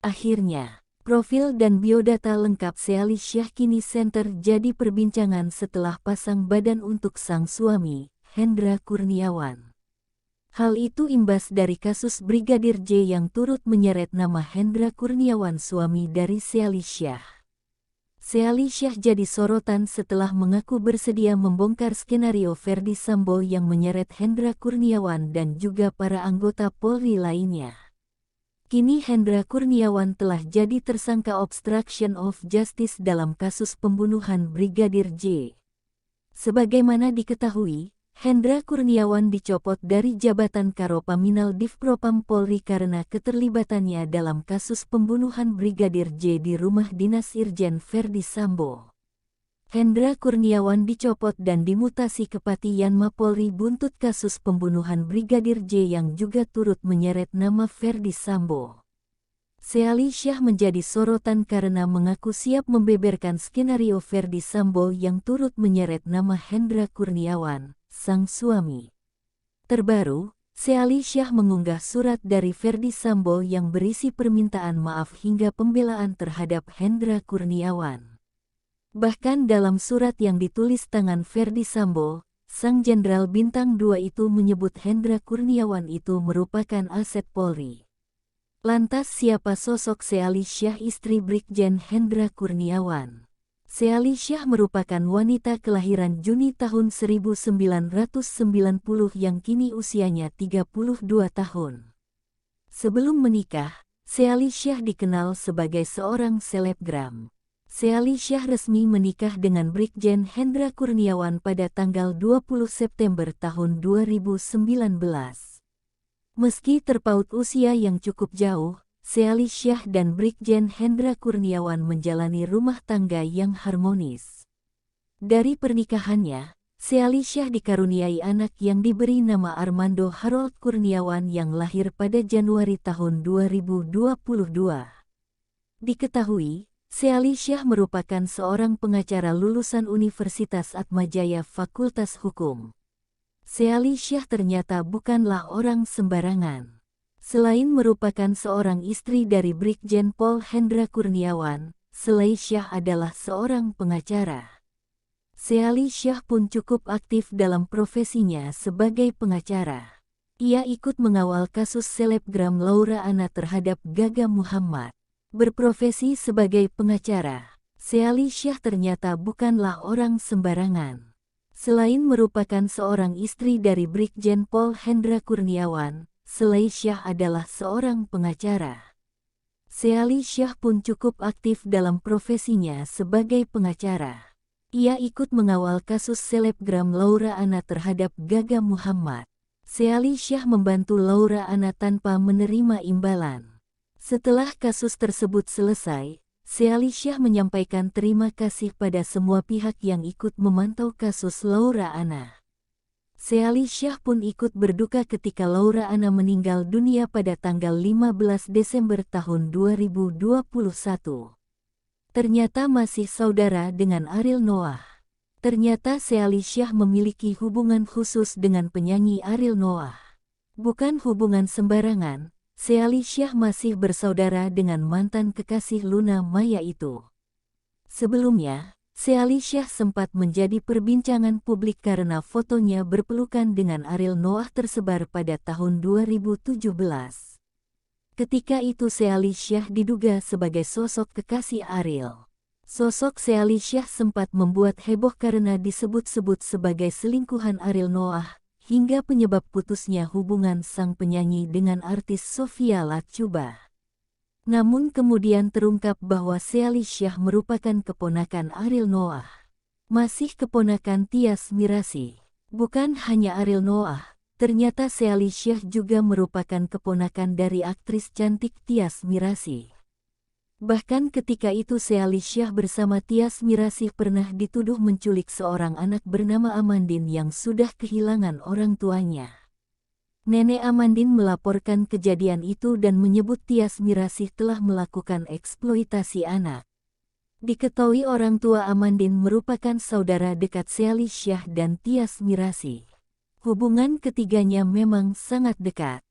Akhirnya, profil dan biodata lengkap Seali Syah kini Center jadi perbincangan setelah pasang badan untuk sang suami, Hendra Kurniawan. Hal itu imbas dari kasus Brigadir J yang turut menyeret nama Hendra Kurniawan suami dari Seali Syah. Seali Syah jadi sorotan setelah mengaku bersedia membongkar skenario Ferdy Sambo yang menyeret Hendra Kurniawan dan juga para anggota Polri lainnya. Kini Hendra Kurniawan telah jadi tersangka obstruction of justice dalam kasus pembunuhan Brigadir J. Sebagaimana diketahui, Hendra Kurniawan dicopot dari jabatan Karopaminal Divpropam Polri karena keterlibatannya dalam kasus pembunuhan Brigadir J di rumah dinas Irjen Ferdy Sambo. Hendra Kurniawan dicopot dan dimutasi ke Pati Yanma Polri buntut kasus pembunuhan Brigadir J yang juga turut menyeret nama Ferdy Sambo. Seali Syah menjadi sorotan karena mengaku siap membeberkan skenario Ferdy Sambo yang turut menyeret nama Hendra Kurniawan, sang suami. Terbaru, Seali Syah mengunggah surat dari Ferdy Sambo yang berisi permintaan maaf hingga pembelaan terhadap Hendra Kurniawan. Bahkan dalam surat yang ditulis tangan Ferdy Sambo, sang Jenderal Bintang 2 itu menyebut Hendra Kurniawan itu merupakan aset Polri. Lantas siapa sosok Seali Syah istri Brigjen Hendra Kurniawan? Seali Syah merupakan wanita kelahiran Juni tahun 1990 yang kini usianya 32 tahun. Sebelum menikah, Seali Syah dikenal sebagai seorang selebgram. Seali Syah resmi menikah dengan Brigjen Hendra Kurniawan pada tanggal 20 September tahun 2019. Meski terpaut usia yang cukup jauh, Seali Syah dan Brigjen Hendra Kurniawan menjalani rumah tangga yang harmonis. Dari pernikahannya, Seali Syah dikaruniai anak yang diberi nama Armando Harold Kurniawan yang lahir pada Januari tahun 2022. Diketahui, Seali Syah merupakan seorang pengacara lulusan Universitas Atmajaya Fakultas Hukum. Seali Syah ternyata bukanlah orang sembarangan. Selain merupakan seorang istri dari Brigjen Pol Hendra Kurniawan, Seali Syah adalah seorang pengacara. Seali Syah pun cukup aktif dalam profesinya sebagai pengacara. Ia ikut mengawal kasus selebgram Laura Anna terhadap Gaga Muhammad. Berprofesi sebagai pengacara, Seali Syah ternyata bukanlah orang sembarangan. Selain merupakan seorang istri dari Brigjen Pol Hendra Kurniawan, Seali Syah adalah seorang pengacara. Seali Syah pun cukup aktif dalam profesinya sebagai pengacara. Ia ikut mengawal kasus selebgram Laura Anna terhadap Gaga Muhammad. Seali Syah membantu Laura Anna tanpa menerima imbalan. Setelah kasus tersebut selesai, Seali Syah menyampaikan terima kasih pada semua pihak yang ikut memantau kasus Laura Anna. Seali Syah pun ikut berduka ketika Laura Anna meninggal dunia pada tanggal 15 Desember tahun 2021. Ternyata masih saudara dengan Ariel Noah. Ternyata Seali Syah memiliki hubungan khusus dengan penyanyi Ariel Noah. Bukan hubungan sembarangan. Seali Syah masih bersaudara dengan mantan kekasih Luna Maya itu. Sebelumnya, Seali Syah sempat menjadi perbincangan publik karena fotonya berpelukan dengan Ariel Noah tersebar pada tahun 2017. Ketika itu Seali Syah diduga sebagai sosok kekasih Ariel. Sosok Seali Syah sempat membuat heboh karena disebut-sebut sebagai selingkuhan Ariel Noah, hingga penyebab putusnya hubungan sang penyanyi dengan artis Sofia Latjuba. Namun kemudian terungkap bahwa Seali Syah merupakan keponakan Ariel Noah. Masih keponakan Tyas Mirasih. Bukan hanya Ariel Noah, ternyata Seali Syah juga merupakan keponakan dari aktris cantik Tyas Mirasih. Bahkan ketika itu Seali Syah bersama Tyas Mirasih pernah dituduh menculik seorang anak bernama Amandine yang sudah kehilangan orang tuanya. Nenek Amandine melaporkan kejadian itu dan menyebut Tyas Mirasih telah melakukan eksploitasi anak. Diketahui orang tua Amandine merupakan saudara dekat Seali Syah dan Tyas Mirasih. Hubungan ketiganya memang sangat dekat.